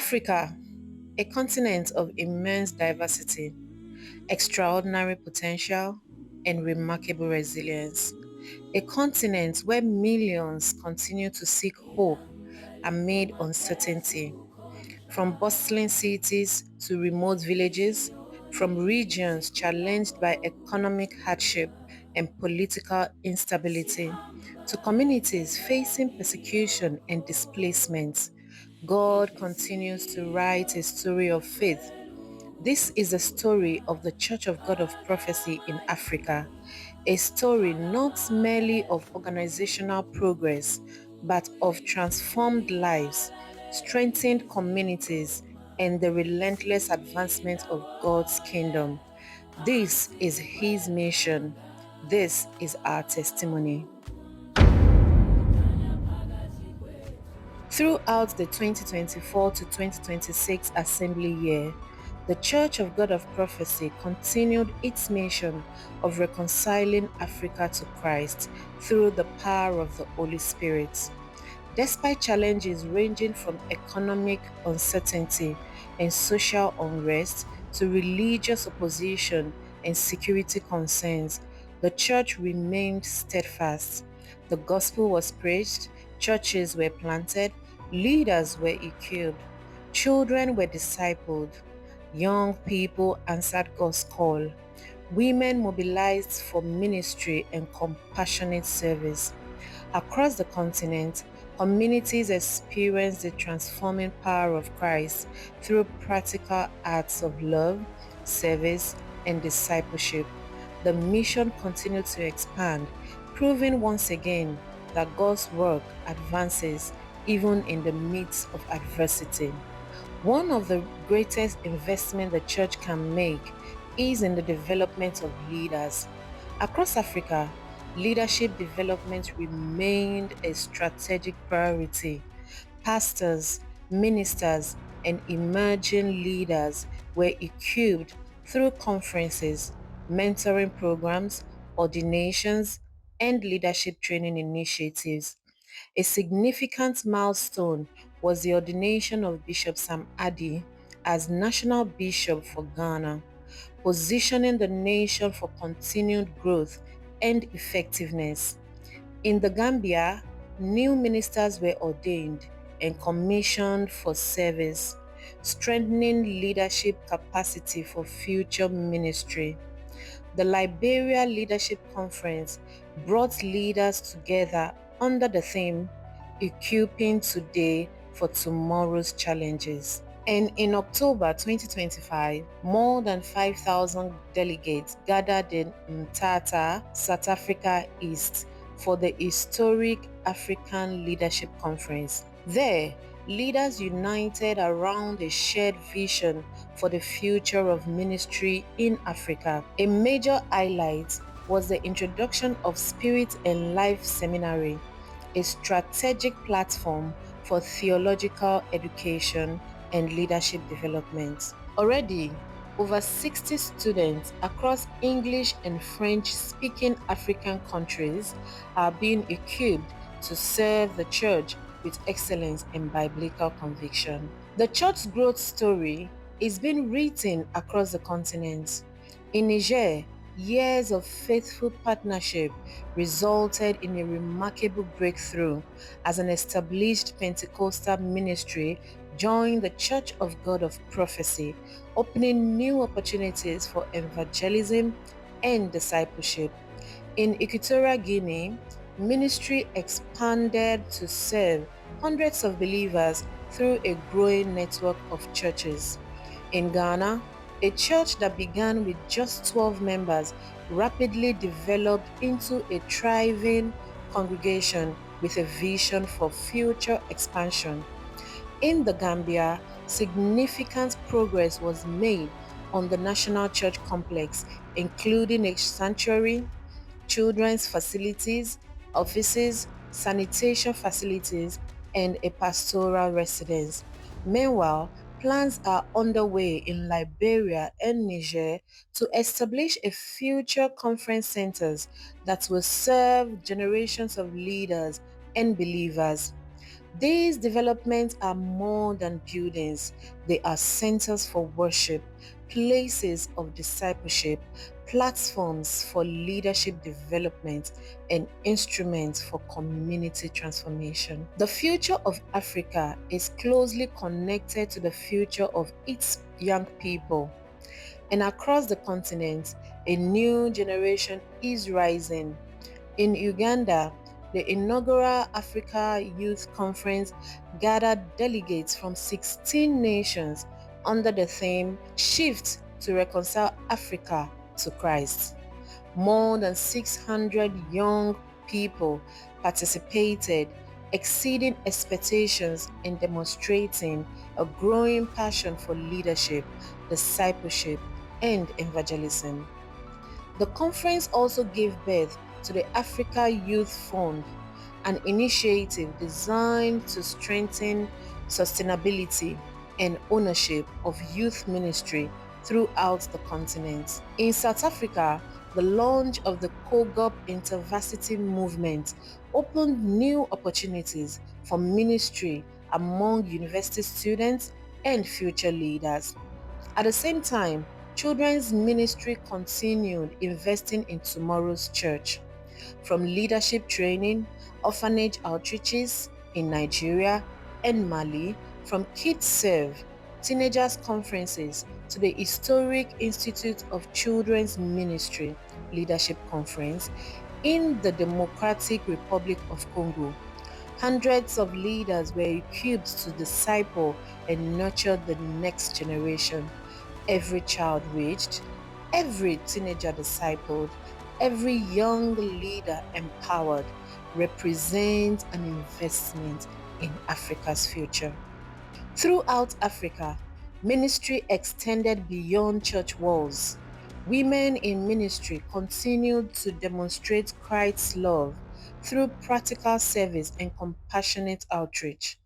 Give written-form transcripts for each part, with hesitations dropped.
Africa, a continent of immense diversity, extraordinary potential, and remarkable resilience. A continent where millions continue to seek hope amid uncertainty, from bustling cities to remote villages, from regions challenged by economic hardship and political instability, to communities facing persecution and displacement. God continues to write a story of faith. This is a story of the Church of God of Prophecy in Africa, a story not merely of organizational progress, but of transformed lives, strengthened communities, and the relentless advancement of God's kingdom. This is His mission. This is our testimony. Throughout the 2024 to 2026 assembly year, the Church of God of Prophecy continued its mission of reconciling Africa to Christ through the power of the Holy Spirit. Despite challenges ranging from economic uncertainty and social unrest to religious opposition and security concerns, the church remained steadfast. The gospel was preached, churches were planted, leaders were equipped, children were discipled, young people answered God's call, women mobilized for ministry and compassionate service. Across the continent, communities experience the transforming power of Christ through practical acts of love, service, and discipleship. The mission continued to expand, proving once again that God's work advances even in the midst of adversity. One of the greatest investments the church can make is in the development of leaders. Across Africa, leadership development remained a strategic priority. Pastors, ministers, and emerging leaders were equipped through conferences, mentoring programs, ordinations, and leadership training initiatives. A significant milestone was the ordination of Bishop Sam Adi as National Bishop for Ghana, positioning the nation for continued growth and effectiveness. In the Gambia, new ministers were ordained and commissioned for service, strengthening leadership capacity for future ministry. The Liberia Leadership Conference brought leaders together under the theme, Equipping Today for Tomorrow's Challenges. And in October 2025, more than 5,000 delegates gathered in Mthatha, South Africa East for the historic African Leadership Conference. There, leaders united around a shared vision for the future of ministry in Africa. A major highlight was the introduction of Spirit and Life Seminary, a strategic platform for theological education and leadership development. Already, over 60 students across English and French-speaking African countries are being equipped to serve the church with excellence and biblical conviction. The church's growth story is being written across the continent. In Niger, years of faithful partnership resulted in a remarkable breakthrough as an established Pentecostal ministry joined the Church of God of Prophecy, opening new opportunities for evangelism and discipleship. In Equatorial Guinea, ministry expanded to serve hundreds of believers through a growing network of churches. In Ghana, a church that began with just 12 members rapidly developed into a thriving congregation with a vision for future expansion. In the Gambia, significant progress was made on the National Church complex, including a sanctuary, children's facilities, offices, sanitation facilities, and a pastoral residence. Meanwhile, plans are underway in Liberia and Niger to establish a future conference centers that will serve generations of leaders and believers. These developments are more than buildings, they are centers for worship, places of discipleship, platforms for leadership development, and instruments for community transformation. The future of Africa is closely connected to the future of its young people. And across the continent, a new generation is rising. In Uganda, the inaugural Africa Youth Conference gathered delegates from 16 nations under the theme Shift to Reconcile Africa to Christ. More than 600 young people participated, exceeding expectations and demonstrating a growing passion for leadership, discipleship, and evangelism. The conference also gave birth to the Africa Youth Fund, an initiative designed to strengthen sustainability and ownership of youth ministry throughout the continent. In South Africa, the launch of the COGOP InterVarsity movement opened new opportunities for ministry among university students and future leaders. At the same time, children's ministry continued investing in tomorrow's church. From leadership training, orphanage outreaches in Nigeria and Mali, from Kids Serve, teenagers conferences to the historic Institute of Children's Ministry Leadership Conference in the Democratic Republic of Congo. Hundreds of leaders were equipped to disciple and nurture the next generation. Every child reached, every teenager discipled, every young leader empowered represents an investment in Africa's future. Throughout Africa, ministry extended beyond church walls. Women in ministry continued to demonstrate Christ's love through practical service and compassionate outreach.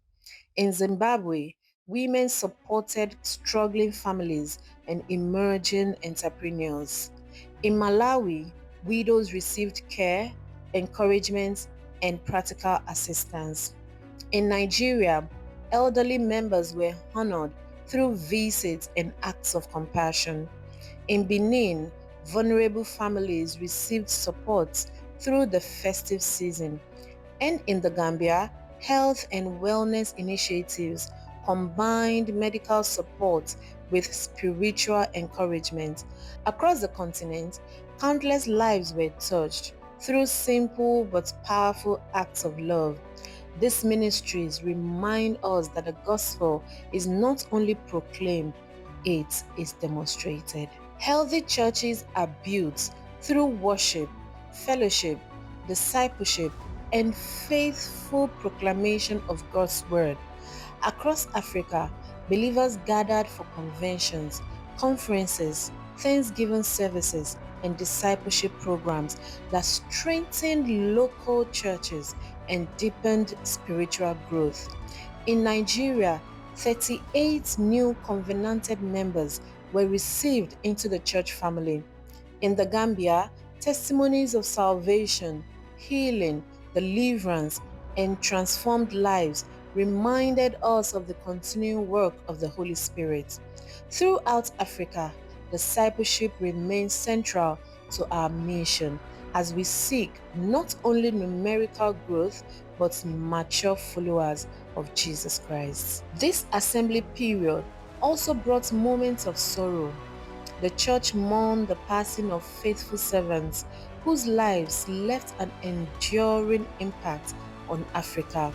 In Zimbabwe, women supported struggling families and emerging entrepreneurs. In Malawi, widows received care, encouragement, and practical assistance. In Nigeria, elderly members were honored through visits and acts of compassion. In Benin, vulnerable families received support through the festive season. And in the Gambia, health and wellness initiatives combined medical support with spiritual encouragement. Across the continent, countless lives were touched through simple but powerful acts of love. These ministries remind us that the gospel is not only proclaimed, it is demonstrated. Healthy churches are built through worship, fellowship, discipleship, and faithful proclamation of God's word. Across Africa, believers gathered for conventions, conferences, Thanksgiving services, and discipleship programs that strengthened local churches and deepened spiritual growth. In Nigeria, 38 new covenanted members were received into the church family. In the Gambia, testimonies of salvation, healing, deliverance, and transformed lives reminded us of the continuing work of the Holy Spirit. Throughout Africa, discipleship remains central to our mission as we seek not only numerical growth but mature followers of Jesus Christ. This assembly period also brought moments of sorrow. The church mourned the passing of faithful servants whose lives left an enduring impact on Africa.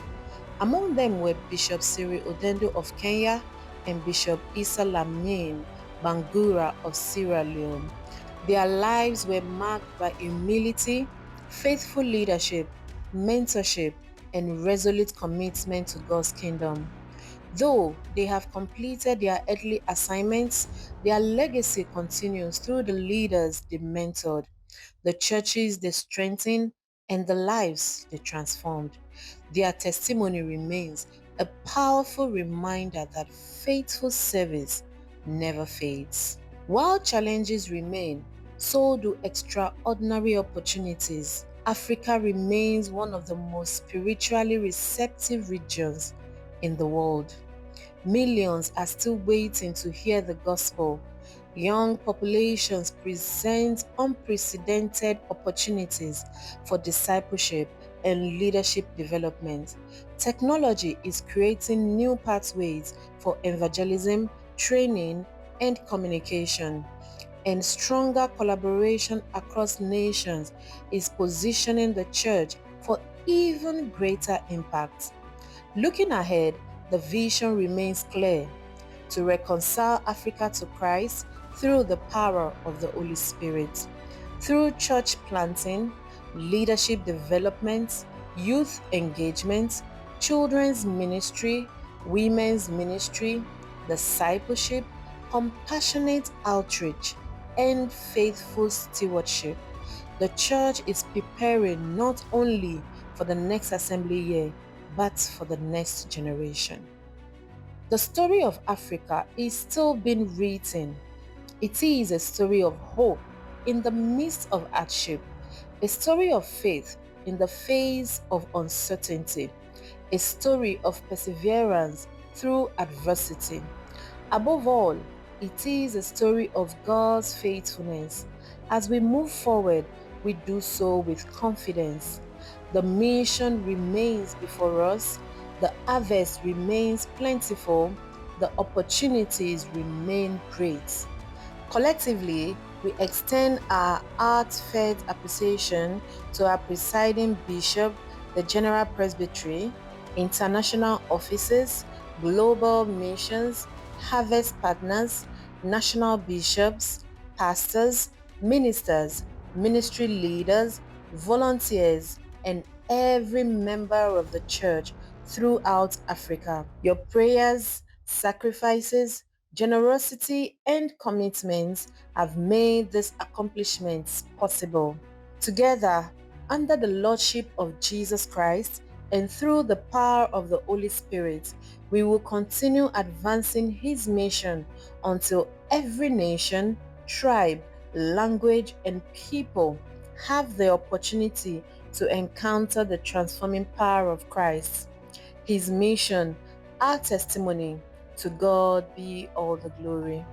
Among them were Bishop Cyril Odendo of Kenya and Bishop Issa Lamin Bangura of Sierra Leone. Their lives were marked by humility, faithful leadership, mentorship, and resolute commitment to God's kingdom. Though they have completed their earthly assignments, their legacy continues through the leaders they mentored, the churches they strengthened, and the lives they transformed. Their testimony remains a powerful reminder that faithful service never fades. While challenges remain, so do extraordinary opportunities. Africa remains one of the most spiritually receptive regions in the world. Millions are still waiting to hear the gospel. Young populations present unprecedented opportunities for discipleship and leadership development. Technology is creating new pathways for evangelism, training, and communication. And stronger collaboration across nations is positioning the church for even greater impact. Looking ahead, the vision remains clear: to reconcile Africa to Christ through the power of the Holy Spirit. Through church planting, leadership development, youth engagement, children's ministry, women's ministry, discipleship, compassionate outreach, and faithful stewardship, the church is preparing not only for the next assembly year, but for the next generation. The story of Africa is still being written. It is a story of hope in the midst of hardship, a story of faith in the face of uncertainty, a story of perseverance through adversity. Above all, it is a story of God's faithfulness. As we move forward, we do so with confidence. The mission remains before us, the harvest remains plentiful, the opportunities remain great. Collectively, we extend our heartfelt appreciation to our presiding bishop, the General Presbytery, international offices, global missions, harvest partners, national bishops, pastors, ministers, ministry leaders, volunteers, and every member of the church throughout Africa. Your prayers, sacrifices, generosity, and commitments have made these accomplishments possible. Together, under the Lordship of Jesus Christ and through the power of the Holy Spirit, we will continue advancing His mission until every nation, tribe, language, and people have the opportunity to encounter the transforming power of Christ. His mission, our testimony. To God be all the glory.